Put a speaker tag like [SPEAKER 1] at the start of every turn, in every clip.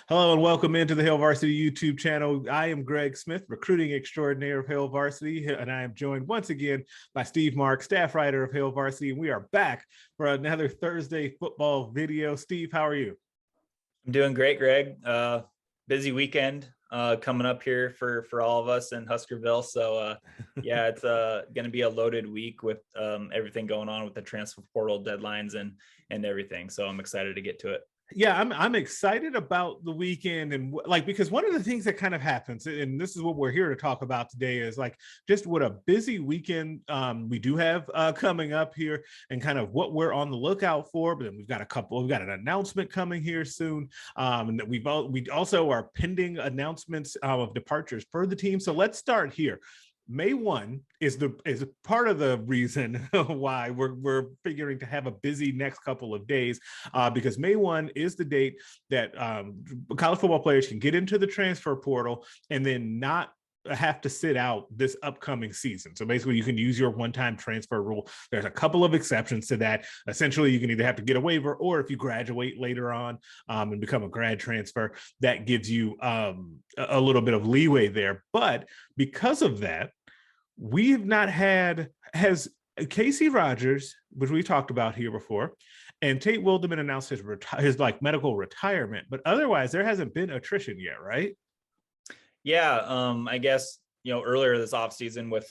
[SPEAKER 1] Hello and welcome into the Hail Varsity YouTube channel. I am Greg Smith, recruiting extraordinaire of Hail Varsity, and I am joined once again by Steve Marik, staff writer of Hail Varsity, and we are back for another Thursday football video. Steve, how are you?
[SPEAKER 2] I'm doing great, Greg. Busy weekend coming up here for all of us in Huskerville. So yeah, it's going to be a loaded week with everything going on with the transfer portal deadlines and everything. So I'm excited to get to it.
[SPEAKER 1] Yeah, I'm excited about the weekend, and because one of the things that kind of happens, and this is what we're here to talk about today, is like just what a busy weekend we do have coming up here, and kind of what we're on the lookout for. But then we've got an announcement coming here soon, and that we also are pending announcements of departures for the team. So let's start here. May 1 is part of the reason why we're figuring to have a busy next couple of days, because May 1 is the date that college football players can get into the transfer portal and then not have to sit out this upcoming season. So basically you can use your one-time transfer rule. There's a couple of exceptions to that. Essentially, you can either have to get a waiver, or if you graduate later on and become a grad transfer, that gives you a little bit of leeway there. But because of that, we've not had, has Casey Rogers, which we talked about here before, and Tate Wildeman announced his medical retirement, but otherwise there hasn't been attrition yet, right?
[SPEAKER 2] Yeah, I guess earlier this offseason with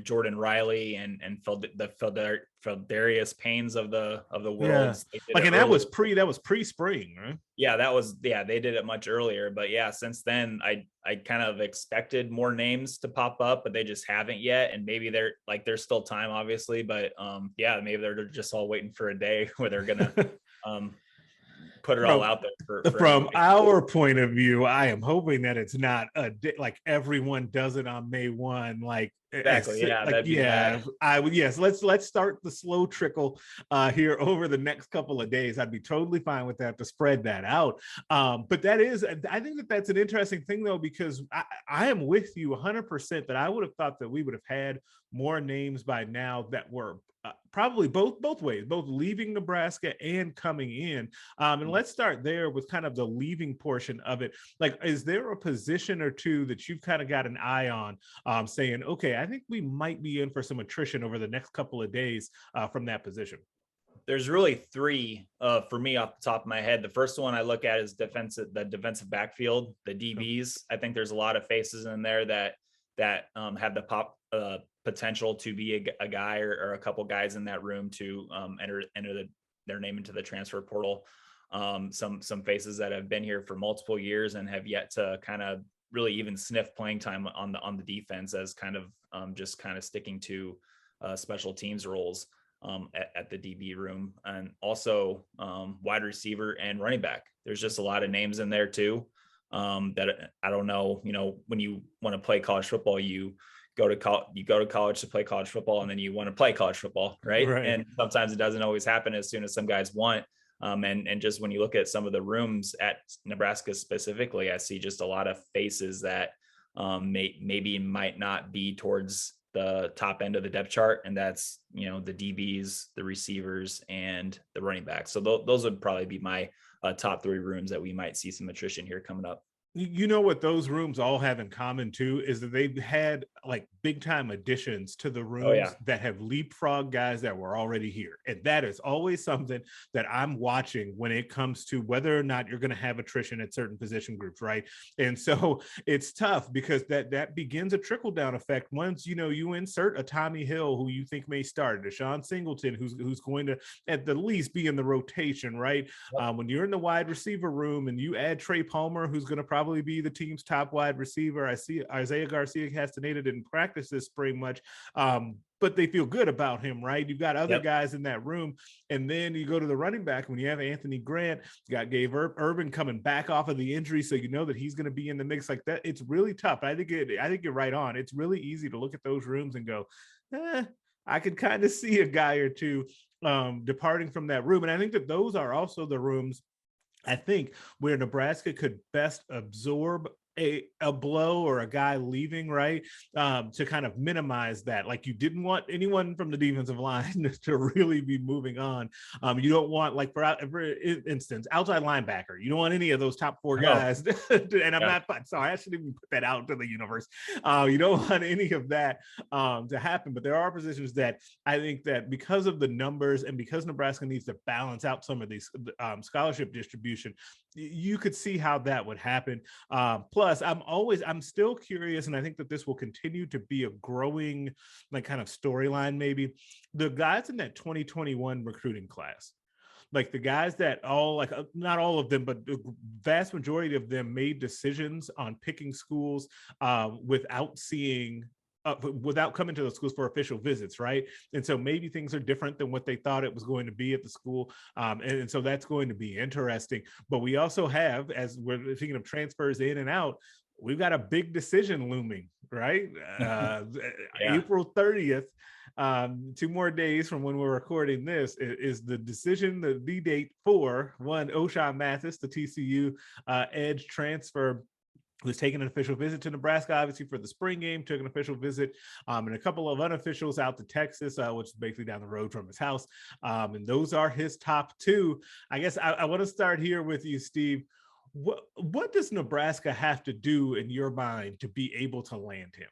[SPEAKER 2] Jordan Riley and Feldarius Paynes of the world.
[SPEAKER 1] Yeah. And that was pre-spring, right?
[SPEAKER 2] Yeah, they did it much earlier. But yeah, since then I kind of expected more names to pop up, but they just haven't yet. And maybe there's still time, obviously, but yeah, maybe they're just all waiting for a day where they're gonna put it all out there
[SPEAKER 1] from our point of view. I am hoping that it's not a day, like everyone does it on May 1,
[SPEAKER 2] exactly.
[SPEAKER 1] Yes, let's start the slow trickle here over the next couple of days. I'd be totally fine with that, to spread that out. But I think that's an interesting thing, though, because I am with you 100% that I would have thought that we would have had more names by now that were probably both ways, both leaving Nebraska and coming in. And let's start there with kind of the leaving portion of it. Like, is there a position or two that you've kind of got an eye on, saying, okay, I think we might be in for some attrition over the next couple of days from that position?
[SPEAKER 2] There's really three for me off the top of my head. The first one I look at is the defensive backfield, the DBs. I think there's a lot of faces in there that have the potential to be a guy or a couple guys in that room to enter their name into the transfer portal. Some faces that have been here for multiple years and have yet to kind of really even sniff playing time on the defense, as kind of just kind of sticking to special teams roles at the DB room, and also wide receiver and running back. There's just a lot of names in there too. That I don't know, when you want to play college football, you go to college to play college football, and then you want to play college football, right? And sometimes it doesn't always happen as soon as some guys want. And just when you look at some of the rooms at Nebraska specifically, I see just a lot of faces that maybe might not be towards the top end of the depth chart, and that's the DBs, the receivers, and the running backs. So those would probably be my top three rooms that we might see some attrition here coming up.
[SPEAKER 1] You know what those rooms all have in common too is that they've had like big time additions to the rooms that have leapfrog guys that were already here. And that is always something that I'm watching when it comes to whether or not you're going to have attrition at certain position groups, right? And so it's tough because that begins a trickle down effect. Once you insert a Tommy Hill who you think may start, a Sean Singleton who's going to at the least be in the rotation, right? When you're in the wide receiver room and you add Trey Palmer, who's going to probably be the team's top wide receiver. I see Isaiah Garcia Castaneda didn't practice this spring much, but they feel good about him, right? You've got other guys in that room, and then you go to the running back when you have Anthony Grant, you got Gabe Urban coming back off of the injury, so you know that he's going to be in the mix like that. It's really tough. I think you're right on. It's really easy to look at those rooms and go, I could kind of see a guy or two departing from that room, and I think that those are also the rooms I think where Nebraska could best absorb a blow or a guy leaving, right? To kind of minimize that. Like, you didn't want anyone from the defensive line to really be moving on. You don't want, like, for instance, outside linebacker. You don't want any of those top four guys. And I'm not sorry, I shouldn't even put that out to the universe. You don't want any of that to happen. But there are positions that I think that because of the numbers and because Nebraska needs to balance out some of these scholarship distribution, you could see how that would happen. Plus, I'm still curious, and I think that this will continue to be a growing, like, kind of storyline, maybe. The guys in that 2021 recruiting class, like the guys that all, like, not all of them, but the vast majority of them made decisions on picking schools without seeing without coming to the schools for official visits, right? And so maybe things are different than what they thought it was going to be at the school. And so that's going to be interesting. But we also have, as we're thinking of transfers in and out, we've got a big decision looming, right? April 30th, 2 more days from when we're recording this, is the decision, the date for one Ochaun Mathis, the TCU edge transfer, who's taking an official visit to Nebraska, obviously, for the spring game, took an official visit, and a couple of unofficials out to Texas, which is basically down the road from his house. And those are his top 2. I guess I want to start here with you, Steve. What does Nebraska have to do in your mind to be able to land him?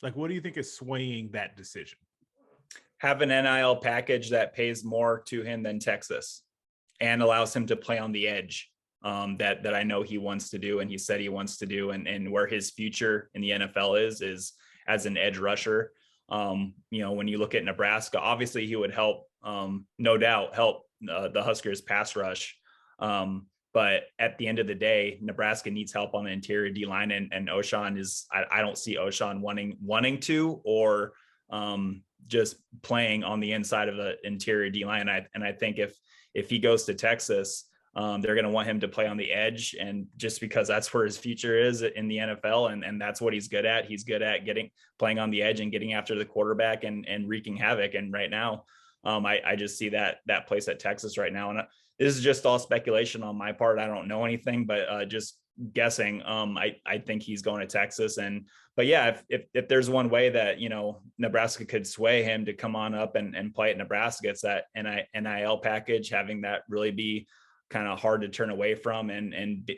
[SPEAKER 1] Like, what do you think is swaying that decision?
[SPEAKER 2] Have an NIL package that pays more to him than Texas and allows him to play on the edge. That I know he wants to do, and he said he wants to do, and where his future in the NFL is as an edge rusher. When you look at Nebraska, obviously he would help, no doubt help the Huskers pass rush. But at the end of the day, Nebraska needs help on the interior D line, and Ochaun is, I don't see Ochaun wanting to, or just playing on the inside of the interior D line. And I think if he goes to Texas, they're going to want him to play on the edge, and just because that's where his future is in the NFL, and that's what he's good at. He's good at playing on the edge and getting after the quarterback and wreaking havoc. And right now, I just see that place at Texas right now. And this is just all speculation on my part. I don't know anything, but just guessing. I think he's going to Texas. But yeah, if there's one way that, Nebraska could sway him to come on up and play at Nebraska, it's that NIL package, having that really be kind of hard to turn away from, and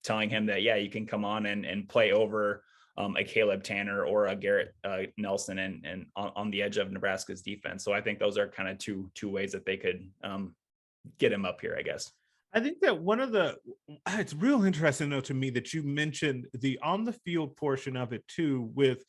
[SPEAKER 2] telling him that, yeah, you can come on and play over a Caleb Tanner or a Garrett Nelson and on the edge of Nebraska's defense. So I think those are kind of two ways that they could get him up here, I guess.
[SPEAKER 1] I think that it's real interesting, though, to me that you mentioned the on the field portion of it too, with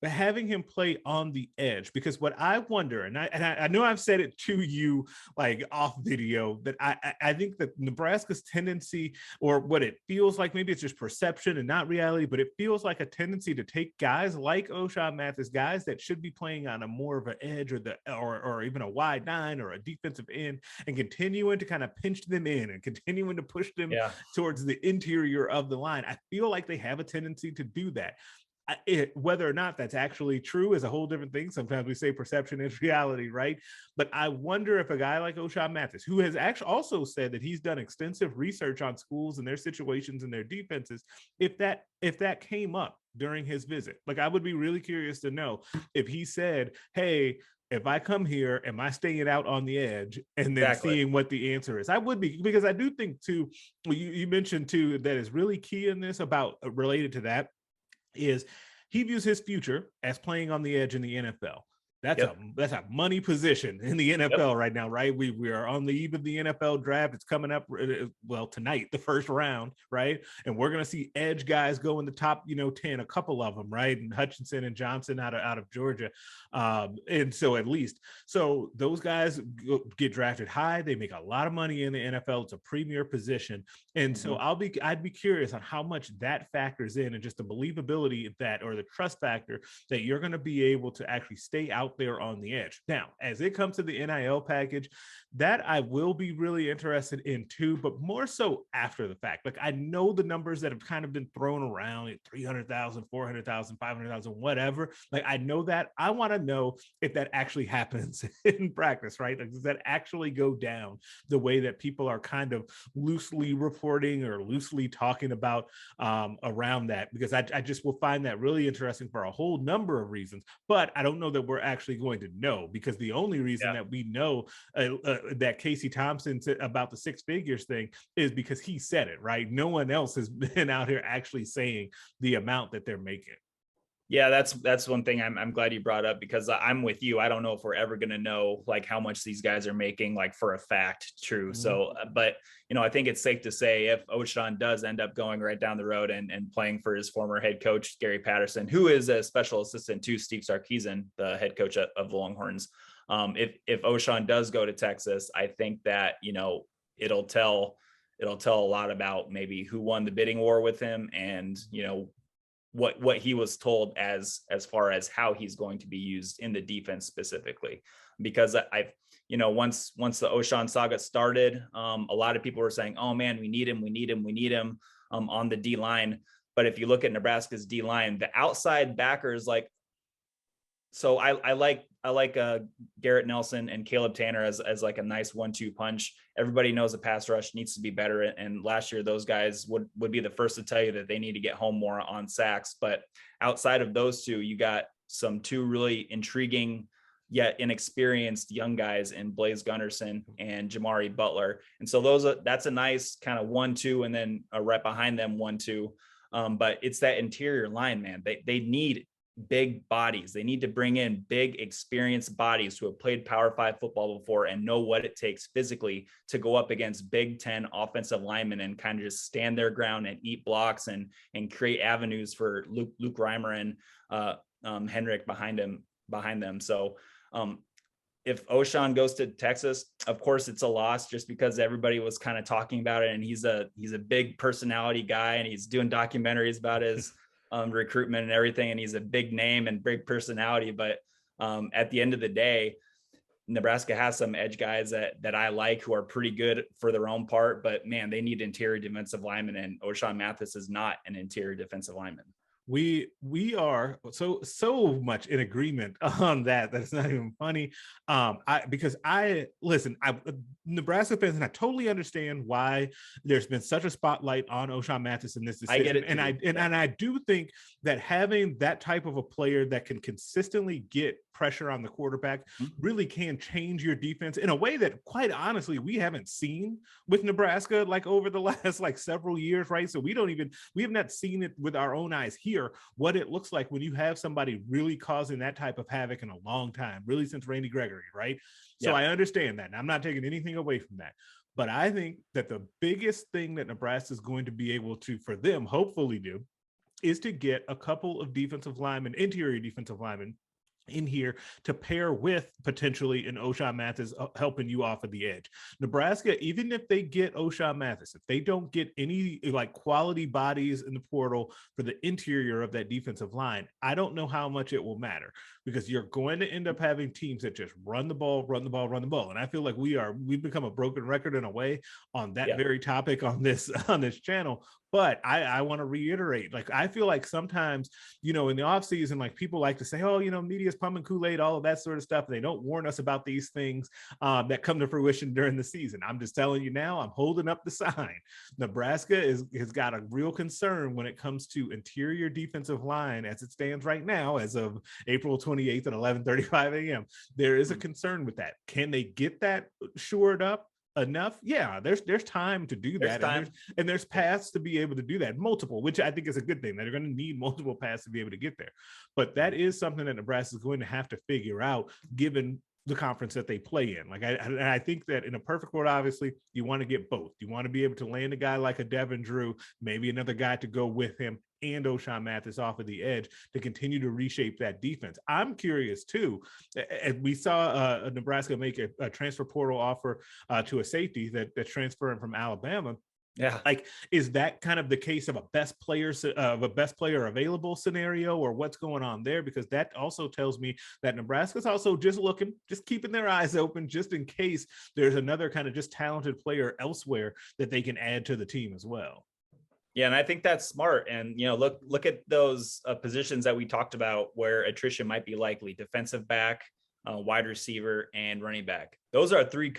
[SPEAKER 1] having him play on the edge, because what I wonder, and I know I've said it to you, like, off video, that I think that Nebraska's tendency, or what it feels like, maybe it's just perception and not reality, but it feels like a tendency to take guys like Ochaun Mathis, guys that should be playing on a more of an edge, or even a wide 9 or a defensive end, and continuing to kind of pinch them in and continuing to push them towards the interior of the line. I feel like they have a tendency to do that. Whether or not that's actually true is a whole different thing. Sometimes we say perception is reality, right? But I wonder if a guy like Ochaun Mathis, who has actually also said that he's done extensive research on schools and their situations and their defenses, if that came up during his visit, like, I would be really curious to know if he said, hey, if I come here, am I staying out on the edge, and then seeing what the answer is. I would be, because I do think too, you mentioned too, that is really key in this, about related to that, is he views his future as playing on the edge in the NFL. That's a money position in the NFL right now, right? We are on the eve of the NFL draft. It's coming up, well, tonight, the first round, right? And we're going to see edge guys go in the top, 10, a couple of them, right? And Hutchinson and Johnson out of Georgia. And so those guys get drafted high. They make a lot of money in the NFL. It's a premier position. And so I'd be curious on how much that factors in, and just the believability of that, or the trust factor that you're going to be able to actually stay out out there on the edge. Now, as it comes to the NIL package, that I will be really interested in too, but more so after the fact. Like, I know the numbers that have kind of been thrown around at 300,000, 400,000, 500,000, whatever. Like, I know that. I want to know if that actually happens in practice, right? Like, does that actually go down the way that people are kind of loosely reporting or loosely talking about around that? Because I just will find that really interesting for a whole number of reasons, but I don't know that we're actually going to know, because the only reason that we know that Casey Thompson said about the six figures thing is because he said it, right? No one else has been out here actually saying the amount that they're making.
[SPEAKER 2] Yeah, that's one thing I'm glad you brought up, because I'm with you. I don't know if we're ever going to know like how much these guys are making, like for a fact, true. So, but I think it's safe to say if Ochaun does end up going right down the road and playing for his former head coach, Gary Patterson, who is a special assistant to Steve Sarkisian, the head coach of the Longhorns. If Ochaun does go to Texas, I think that, it'll tell a lot about maybe who won the bidding war with him, and, what he was told as far as how he's going to be used in the defense specifically. Because once the Ochaun saga started, a lot of people were saying, oh man, we need him on the D line. But if you look at Nebraska's D line, the outside backers, like, so I like Garrett Nelson and Caleb Tanner as like a nice 1-2 punch. Everybody knows the pass rush needs to be better. And last year, those guys would be the first to tell you that they need to get home more on sacks. But outside of those two, you got two really intriguing yet inexperienced young guys in Blaze Gunnerson and Jamari Butler. And so that's a nice kind of 1-2, and then right behind them 1-2. But it's that interior line, man. They need big bodies. They need to bring in big experienced bodies who have played Power 5 football before and know what it takes physically to go up against Big Ten offensive linemen and kind of just stand their ground and eat blocks and create avenues for Luke Reimer and Henrik behind them. So if Ochaun goes to Texas, of course it's a loss, just because everybody was kind of talking about it, and he's a big personality guy, and he's doing documentaries about his recruitment and everything, and he's a big name and big personality. But at the end of the day, Nebraska has some edge guys that I like, who are pretty good for their own part, but man, they need interior defensive linemen, and Ochaun Mathis is not an interior defensive lineman.
[SPEAKER 1] We are so much in agreement on that it's not even funny. Nebraska fans, and I totally understand why there's been such a spotlight on Ochaun Mathis in this decision.
[SPEAKER 2] I get it,
[SPEAKER 1] and I do think that having that type of a player that can consistently get pressure on the quarterback really can change your defense in a way that, quite honestly, we haven't seen with Nebraska like over the last like several years, right? So we have not seen it with our own eyes here, what it looks like when you have somebody really causing that type of havoc in a long time, really since Randy Gregory, right? So I understand that, and I'm not taking anything away from that. But I think that the biggest thing that Nebraska is going to be able to, for them, hopefully do, is to get a couple of defensive linemen, interior defensive linemen, in here to pair with potentially an Ochaun Mathis helping you off of the edge. Nebraska, even if they get Ochaun Mathis, if they don't get any like quality bodies in the portal for the interior of that defensive line, I don't know how much it will matter, because you're going to end up having teams that just run the ball. And I feel like we've become a broken record in a way on that very topic on this channel. But I want to reiterate, like, I feel like sometimes, in the offseason, like, people like to say, oh, media's pumping Kool-Aid, all of that sort of stuff. And they don't warn us about these things that come to fruition during the season. I'm just telling you now, I'm holding up the sign. Nebraska has got a real concern when it comes to interior defensive line as it stands right now, as of April 28th at 11:35 a.m. There is a concern with that. Can they get that shored up enough? Yeah, there's time to do that. And there's paths to be able to do that, multiple, which I think is a good thing. They're going to need multiple paths to be able to get there. But that is something that Nebraska is going to have to figure out, given the conference that they play in. Like, I think that in a perfect world, obviously, you want to get both. You want to be able to land a guy like a Devin Drew, maybe another guy to go with him, and Ochaun Mathis off of the edge to continue to reshape that defense. I'm curious too. We saw Nebraska make a transfer portal offer to a safety that's transferring from Alabama.
[SPEAKER 2] Yeah.
[SPEAKER 1] Like, is that kind of the case of a best player available scenario, or what's going on there? Because that also tells me that Nebraska's also just keeping their eyes open, just in case there's another kind of just talented player elsewhere that they can add to the team as well.
[SPEAKER 2] Yeah, and I think that's smart. And look at those positions that we talked about where attrition might be likely: defensive back, wide receiver, and running back. Those are three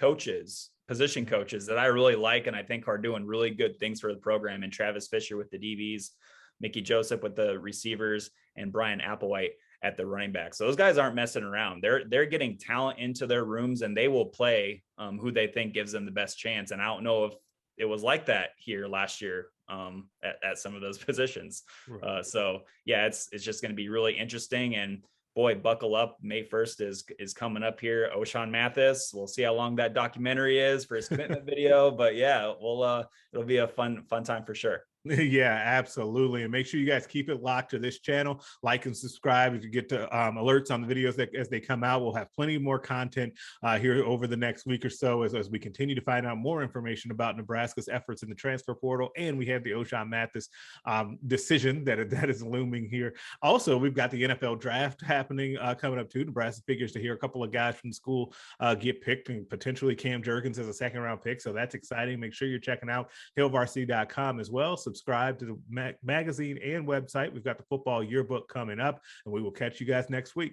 [SPEAKER 2] position coaches that I really like, and I think are doing really good things for the program. And Travis Fisher with the DBs, Mickey Joseph with the receivers, and Brian Applewhite at the running back. So those guys aren't messing around. They're getting talent into their rooms, and they will play who they think gives them the best chance. And I don't know if it was like that here last year at some of those positions.
[SPEAKER 1] Right.
[SPEAKER 2] So yeah, it's just going to be really interesting. And boy, buckle up. May 1st is coming up here. Ochaun Mathis. We'll see how long that documentary is for his commitment video. But yeah, it'll be a fun time for sure.
[SPEAKER 1] Yeah, absolutely. And make sure you guys keep it locked to this channel. Like and subscribe to get to alerts on the videos as they come out. We'll have plenty more content here over the next week or so as we continue to find out more information about Nebraska's efforts in the transfer portal. And we have the Ochaun Mathis decision that is looming here. Also, we've got the NFL draft happening coming up too. Nebraska figures to hear a couple of guys from the school get picked, and potentially Cam Jurgens as a second-round pick. So that's exciting. Make sure you're checking out hailvarsity.com as well. Subscribe to the magazine and website. We've got the football yearbook coming up, and we will catch you guys next week.